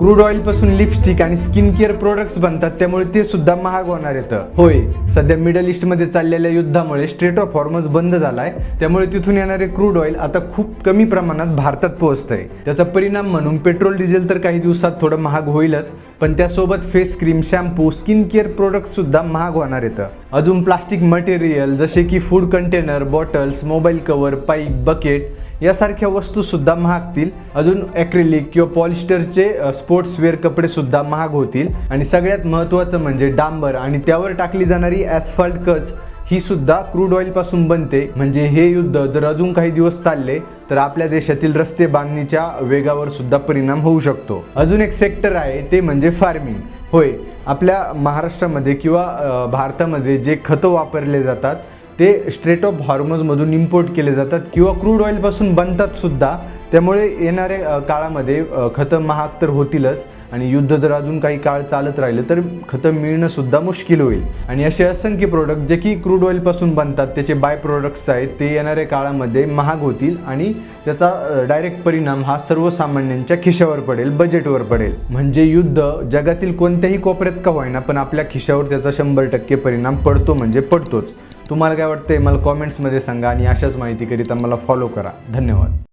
Crude oil पासून lipstick आणि skin care products बनतात, त्यामुळे ते सुद्धा महाग होणार येतं. होय, सध्या मिडल ईस्ट मध्ये चाललेल्या युद्धामुळे स्ट्रेट ऑफ हॉर्मझ बंद झालाय, त्यामुळे तिथून येणारे क्रूड ऑइल आता खूप कमी प्रमाणात भारतात पोहोचतंय. त्याचा परिणाम म्हणून पेट्रोल डिझेल तर काही दिवसात थोडं महाग होईलच, पण त्यासोबत face cream, shampoo, skin care product सुद्धा महाग होणार येतं. अजून प्लास्टिक मटेरियल जसे की food container, bottles, mobile cover, pipe, bucket यासारख्या वस्तू सुद्धा महागतील. अजून ॲक्रिलिक किंवा पॉलिस्टरचे स्पोर्ट्सवेअर कपडे सुद्धा महाग होतील. आणि सगळ्यात महत्त्वाचं म्हणजे डांबर आणि त्यावर टाकली जाणारी ॲस्फाल्ट कच ही सुद्धा क्रूड ऑइल पासून बनते. म्हणजे हे युद्ध जर अजून काही दिवस चालले तर आपल्या देशातील रस्ते बांधणीच्या वेगावर सुद्धा परिणाम होऊ शकतो. अजून एक सेक्टर आहे ते म्हणजे फार्मिंग. होय, आपल्या महाराष्ट्रामध्ये किंवा भारतामध्ये जे खतं वापरले जातात ते स्ट्रेट ऑफ हॉर्मझमधून इम्पोर्ट केले जातात किंवा क्रूड ऑइलपासून बनतात सुद्धा. त्यामुळे येणाऱ्या काळामध्ये खतं महाग तर होतीलच, आणि युद्ध जर अजून काही काळ चालत राहिलं तर खतं मिळणं सुद्धा मुश्किल होईल. आणि असे असंख्य प्रोडक्ट जे की क्रूड ऑइलपासून बनतात, त्याचे बाय प्रोडक्ट्स आहेत, ते येणाऱ्या काळामध्ये महाग होतील आणि त्याचा डायरेक्ट परिणाम हा सर्वसामान्यांच्या खिशावर पडेल, बजेटवर पडेल. म्हणजे युद्ध जगातील कोणत्याही कोपऱ्यात का होईना, पण आपल्या खिशावर त्याचा 100% परिणाम पडतो म्हणजे पडतोच. तुम्हाला काय वाटतंय मला कॉमेंट्समध्ये सांगा, आणि अशाच माहितीकरिता मला फॉलो करा. धन्यवाद.